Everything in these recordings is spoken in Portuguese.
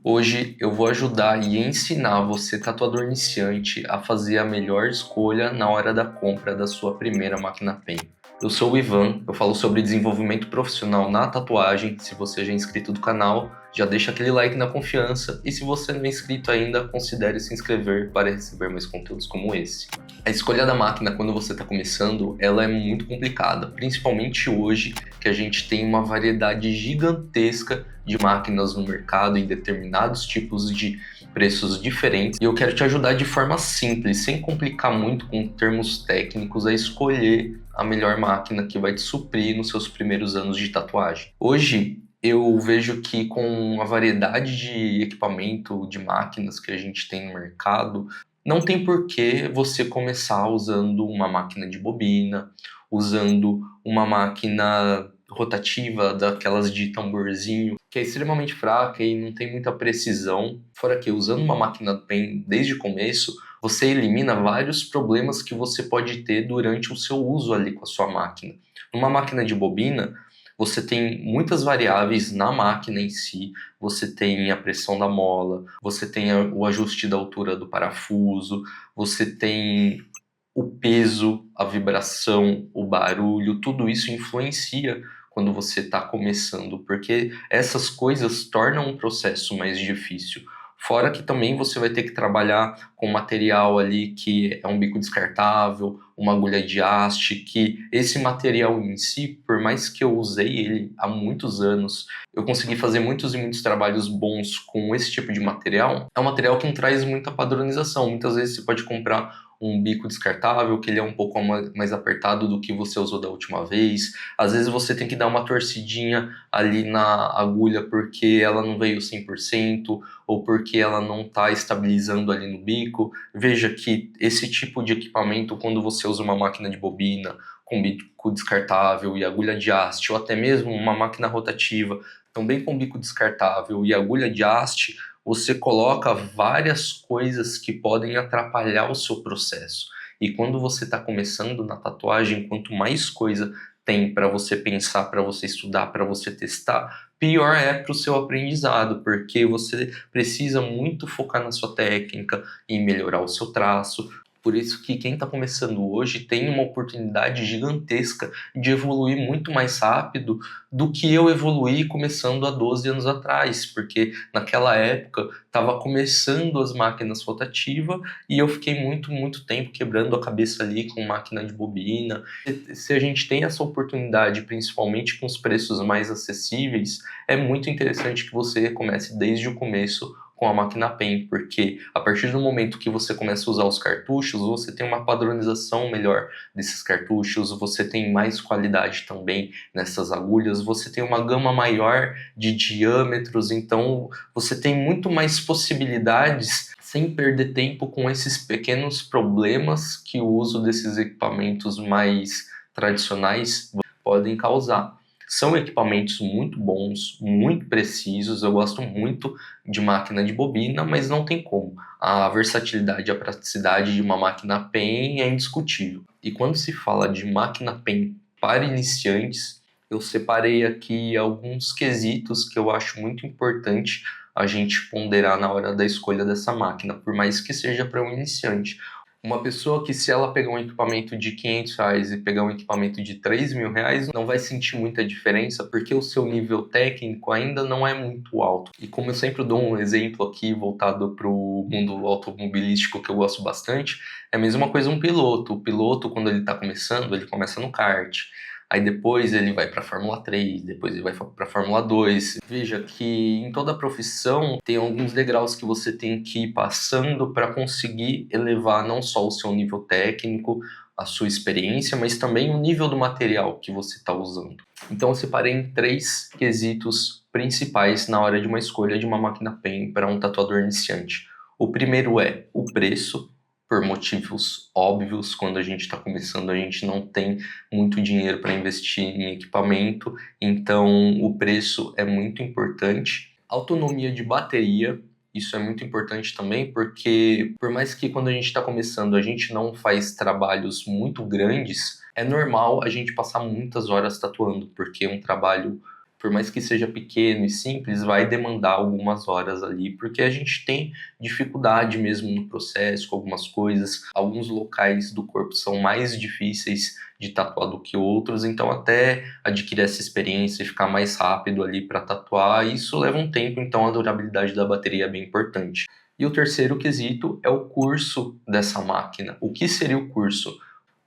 Hoje eu vou ajudar e ensinar você, tatuador iniciante, a fazer a melhor escolha na hora da compra da sua primeira máquina Pen. Eu sou o Ivan, eu falo sobre desenvolvimento profissional na tatuagem. Se você já é inscrito do canal, já deixa aquele like na confiança. E se você não é inscrito ainda, considere se inscrever para receber mais conteúdos como esse. A escolha da máquina quando você está começando, ela é muito complicada, principalmente hoje que a gente tem uma variedade gigantesca de máquinas no mercado em determinados tipos de preços diferentes. E eu quero te ajudar de forma simples, sem complicar muito com termos técnicos, a escolher a melhor máquina que vai te suprir nos seus primeiros anos de tatuagem. Hoje, eu vejo que com a variedade de equipamento, de máquinas que a gente tem no mercado, não tem por que você começar usando uma máquina de bobina, usando uma máquina rotativa daquelas de tamborzinho, que é extremamente fraca e não tem muita precisão. Fora que usando uma máquina Pen desde o começo, você elimina vários problemas que você pode ter durante o seu uso ali com a sua máquina. Numa máquina de bobina, você tem muitas variáveis na máquina em si. Você tem a pressão da mola, você tem o ajuste da altura do parafuso, você tem o peso, a vibração, o barulho, tudo isso influencia quando você está começando, porque essas coisas tornam o processo mais difícil. Fora que também você vai ter que trabalhar com material ali que é um bico descartável, uma agulha de haste, que esse material em si, por mais que eu usei ele há muitos anos, eu consegui fazer muitos e muitos trabalhos bons com esse tipo de material, é um material que não traz muita padronização. Muitas vezes você pode comprar um bico descartável, que ele é um pouco mais apertado do que você usou da última vez. Às vezes você tem que dar uma torcidinha ali na agulha porque ela não veio 100% ou porque ela não está estabilizando ali no bico. Veja que esse tipo de equipamento, quando você usa uma máquina de bobina com bico descartável e agulha de haste, ou até mesmo uma máquina rotativa também com bico descartável e agulha de haste, você coloca várias coisas que podem atrapalhar o seu processo. E quando você está começando na tatuagem, quanto mais coisa tem para você pensar, para você estudar, para você testar, pior é para o seu aprendizado, porque você precisa muito focar na sua técnica, em melhorar o seu traço. Por isso que quem está começando hoje tem uma oportunidade gigantesca de evoluir muito mais rápido do que eu evoluí começando há 12 anos atrás, porque naquela época estava começando as máquinas rotativas e eu fiquei muito tempo quebrando a cabeça ali com máquina de bobina. Se a gente tem essa oportunidade, principalmente com os preços mais acessíveis, é muito interessante que você comece desde o começo com a máquina Pen, porque a partir do momento que você começa a usar os cartuchos, você tem uma padronização melhor desses cartuchos, você tem mais qualidade também nessas agulhas, você tem uma gama maior de diâmetros, então você tem muito mais possibilidades sem perder tempo com esses pequenos problemas que o uso desses equipamentos mais tradicionais podem causar. São equipamentos muito bons, muito precisos. Eu gosto muito de máquina de bobina, mas não tem como. A versatilidade e a praticidade de uma máquina Pen é indiscutível. E quando se fala de máquina Pen para iniciantes, eu separei aqui alguns quesitos que eu acho muito importante a gente ponderar na hora da escolha dessa máquina, por mais que seja para um iniciante. Uma pessoa que, se ela pegar um equipamento de R$ 500 e pegar um equipamento de R$ 3.000, não vai sentir muita diferença porque o seu nível técnico ainda não é muito alto. E como eu sempre dou um exemplo aqui voltado para o mundo automobilístico que eu gosto bastante, é a mesma coisa um piloto. O piloto, quando ele está começando, ele começa no kart. Aí depois ele vai para a Fórmula 3, depois ele vai para a Fórmula 2. Veja que em toda profissão tem alguns degraus que você tem que ir passando para conseguir elevar não só o seu nível técnico, a sua experiência, mas também o nível do material que você está usando. Então eu separei em 3 quesitos principais na hora de uma escolha de uma máquina Pen para um tatuador iniciante. O primeiro é o preço. Por motivos óbvios, quando a gente está começando, a gente não tem muito dinheiro para investir em equipamento, então o preço é muito importante. Autonomia de bateria, isso é muito importante também, porque por mais que quando a gente está começando a gente não faz trabalhos muito grandes, é normal a gente passar muitas horas tatuando, porque é um trabalho por mais que seja pequeno e simples, vai demandar algumas horas ali, porque a gente tem dificuldade mesmo no processo com algumas coisas. Alguns locais do corpo são mais difíceis de tatuar do que outros, então até adquirir essa experiência e ficar mais rápido ali para tatuar, isso leva um tempo, então a durabilidade da bateria é bem importante. E o terceiro quesito é o curso dessa máquina. O que seria o curso?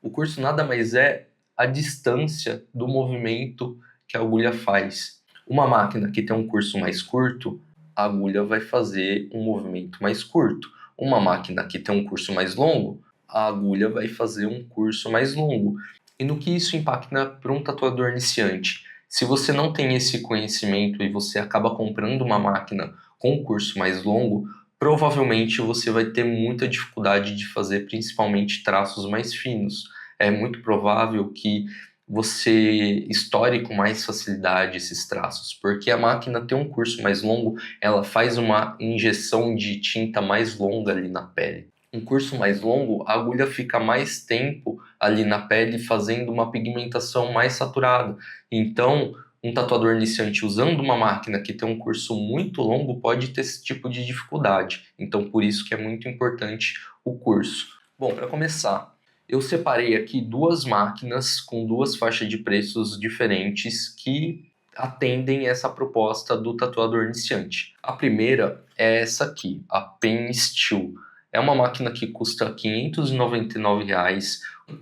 O curso nada mais é a distância do movimento que a agulha faz. Uma máquina que tem um curso mais curto, a agulha vai fazer um movimento mais curto. Uma máquina que tem um curso mais longo, a agulha vai fazer um curso mais longo. E no que isso impacta para um tatuador iniciante? Se você não tem esse conhecimento e você acaba comprando uma máquina com um curso mais longo, provavelmente você vai ter muita dificuldade de fazer principalmente traços mais finos. É muito provável que você estoure com mais facilidade esses traços, porque a máquina tem um curso mais longo, ela faz uma injeção de tinta mais longa ali na pele. Um curso mais longo, a agulha fica mais tempo ali na pele fazendo uma pigmentação mais saturada. Então, um tatuador iniciante usando uma máquina que tem um curso muito longo pode ter esse tipo de dificuldade. Então, por isso que é muito importante o curso. Bom, para começar, eu separei aqui duas máquinas com duas faixas de preços diferentes que atendem essa proposta do tatuador iniciante. A primeira é essa aqui, a Pen Steel. É uma máquina que custa R$ 599,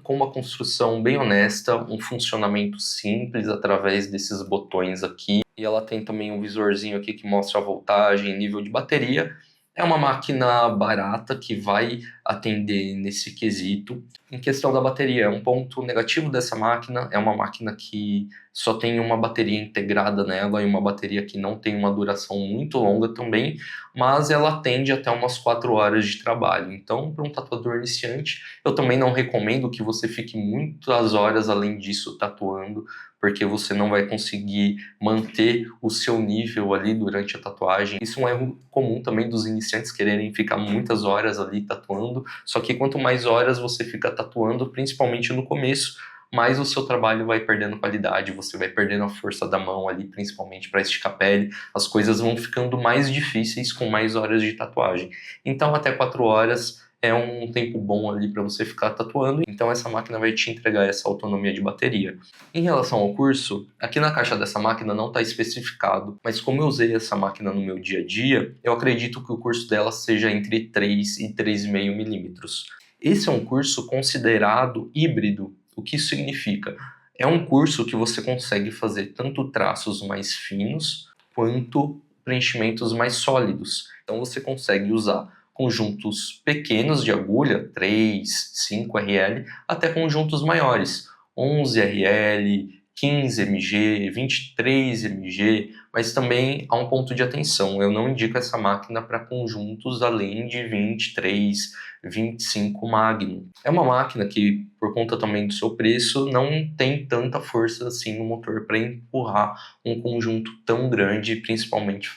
com uma construção bem honesta, um funcionamento simples através desses botões aqui. E ela tem também um visorzinho aqui que mostra a voltagem e nível de bateria. É uma máquina barata que vai atender nesse quesito. Em questão da bateria, um ponto negativo dessa máquina é uma máquina que só tem uma bateria integrada nela e uma bateria que não tem uma duração muito longa também, mas ela atende até umas 4 horas de trabalho. Então, para um tatuador iniciante, eu também não recomendo que você fique muitas horas além disso tatuando, porque você não vai conseguir manter o seu nível ali durante a tatuagem. Isso é um erro comum também dos iniciantes quererem ficar muitas horas ali tatuando, só que quanto mais horas você fica tatuando, principalmente no começo, mais o seu trabalho vai perdendo qualidade, você vai perdendo a força da mão ali, principalmente para esticar a pele, as coisas vão ficando mais difíceis com mais horas de tatuagem. Então até 4 horas é um tempo bom ali para você ficar tatuando, então essa máquina vai te entregar essa autonomia de bateria. Em relação ao curso, aqui na caixa dessa máquina não está especificado, mas como eu usei essa máquina no meu dia a dia, eu acredito que o curso dela seja entre 3 e 3,5 milímetros. Esse é um curso considerado híbrido. O que isso significa? É um curso que você consegue fazer tanto traços mais finos quanto preenchimentos mais sólidos. Então você consegue usar conjuntos pequenos de agulha, 3, 5 RL, até conjuntos maiores, 11 RL, 15 mg, 23 mg, mas também há um ponto de atenção. Eu não indico essa máquina para conjuntos além de 23, 25 Magnum. É uma máquina que, por conta também do seu preço, não tem tanta força assim no motor para empurrar um conjunto tão grande, principalmente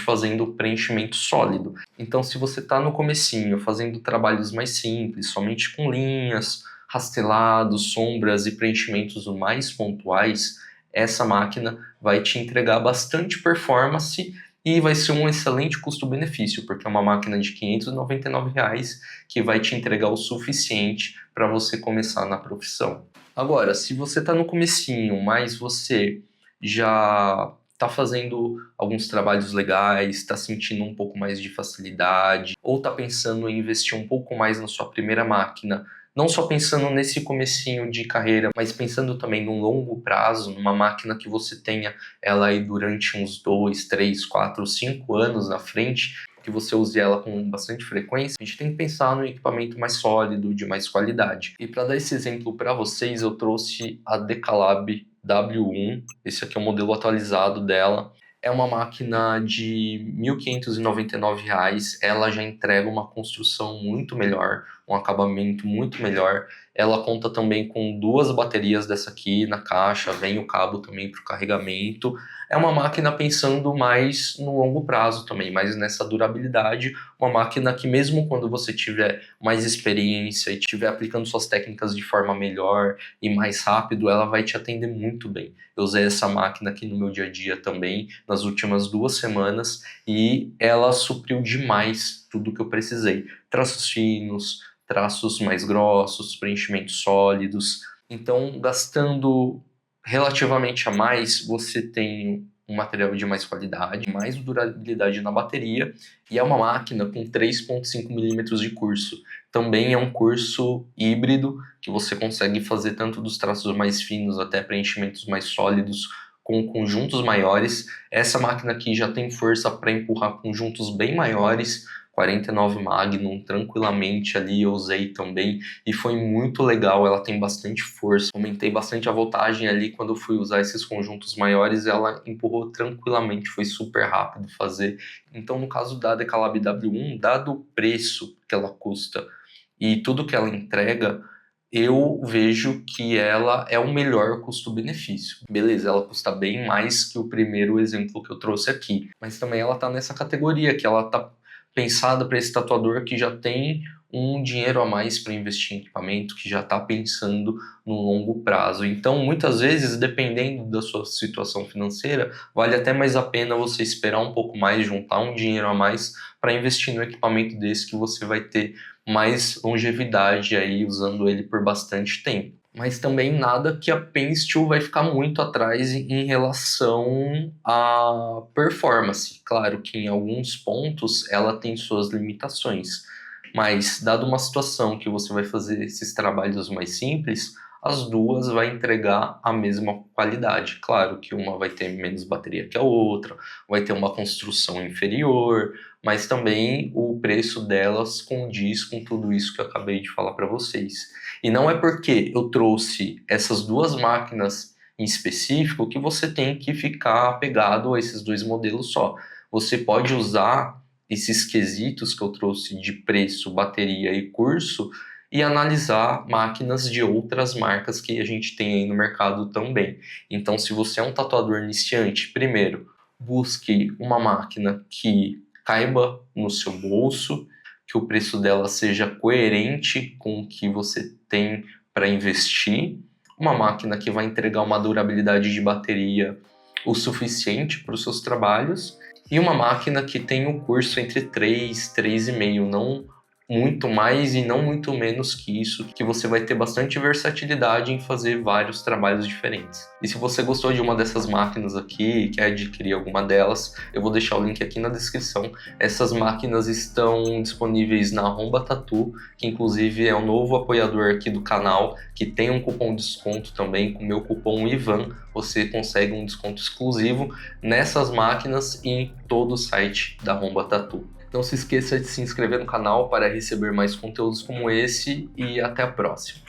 fazendo preenchimento sólido. Então, se você está no comecinho fazendo trabalhos mais simples, somente com linhas, rastelados, sombras e preenchimentos mais pontuais, essa máquina vai te entregar bastante performance e vai ser um excelente custo-benefício, porque é uma máquina de R$ 599 que vai te entregar o suficiente para você começar na profissão. Agora, se você está no comecinho, mas você já está fazendo alguns trabalhos legais, está sentindo um pouco mais de facilidade, ou está pensando em investir um pouco mais na sua primeira máquina, não só pensando nesse comecinho de carreira, mas pensando também num longo prazo, numa máquina que você tenha ela aí durante uns 2, 3, 4, 5 anos na frente, que você use ela com bastante frequência, a gente tem que pensar no equipamento mais sólido, de mais qualidade. E para dar esse exemplo para vocês, eu trouxe a Decalab W1, esse aqui é o modelo atualizado dela. É uma máquina de R$ 1.599, ela já entrega uma construção muito melhor, um acabamento muito melhor. Ela conta também com 2 baterias dessa aqui na caixa, vem o cabo também para o carregamento. É uma máquina pensando mais no longo prazo também, mais nessa durabilidade. Uma máquina que mesmo quando você tiver mais experiência e estiver aplicando suas técnicas de forma melhor e mais rápido, ela vai te atender muito bem. Eu usei essa máquina aqui no meu dia a dia também, nas últimas 2 semanas, e ela supriu demais tudo que eu precisei. Traços finos, traços mais grossos, preenchimentos sólidos. Então, gastando relativamente a mais, você tem um material de mais qualidade, mais durabilidade na bateria, e é uma máquina com 3,5 milímetros de curso. Também é um curso híbrido, que você consegue fazer tanto dos traços mais finos até preenchimentos mais sólidos, com conjuntos maiores. Essa máquina aqui já tem força para empurrar conjuntos bem maiores, 49 Magnum, tranquilamente ali eu usei também, e foi muito legal, ela tem bastante força. Aumentei bastante a voltagem ali quando eu fui usar esses conjuntos maiores, ela empurrou tranquilamente, foi super rápido fazer. Então no caso da Decalab W1, dado o preço que ela custa e tudo que ela entrega, eu vejo que ela é o melhor custo-benefício. Beleza, ela custa bem mais que o primeiro exemplo que eu trouxe aqui, mas também ela tá nessa categoria, que ela tá pensada para esse tatuador que já tem um dinheiro a mais para investir em equipamento, que já está pensando no longo prazo. Então, muitas vezes, dependendo da sua situação financeira, vale até mais a pena você esperar um pouco mais, juntar um dinheiro a mais para investir no equipamento desse, que você vai ter mais longevidade aí usando ele por bastante tempo. Mas também nada que a Pen Steel vai ficar muito atrás em relação à performance. Claro que em alguns pontos ela tem suas limitações, mas dado uma situação que você vai fazer esses trabalhos mais simples, as duas vai entregar a mesma qualidade. Claro que uma vai ter menos bateria que a outra, vai ter uma construção inferior, mas também o preço delas condiz com tudo isso que eu acabei de falar para vocês. E não é porque eu trouxe essas 2 máquinas em específico que você tem que ficar apegado a esses 2 modelos só. Você pode usar esses quesitos que eu trouxe de preço, bateria e curso e analisar máquinas de outras marcas que a gente tem aí no mercado também. Então, se você é um tatuador iniciante, primeiro, busque uma máquina que caiba no seu bolso, que o preço dela seja coerente com o que você tem para investir, uma máquina que vai entregar uma durabilidade de bateria o suficiente para os seus trabalhos, e uma máquina que tem um curso entre 3, 3,5, não muito mais e não muito menos que isso, que você vai ter bastante versatilidade em fazer vários trabalhos diferentes. E se você gostou de uma dessas máquinas aqui e quer adquirir alguma delas, eu vou deixar o link aqui na descrição. Essas máquinas estão disponíveis na Arromba Tattoo, que inclusive é um novo apoiador aqui do canal, que tem um cupom de desconto também, com o meu cupom IVAN, você consegue um desconto exclusivo nessas máquinas e em todo o site da Arromba Tattoo. Não se esqueça de se inscrever no canal para receber mais conteúdos como esse e até a próxima.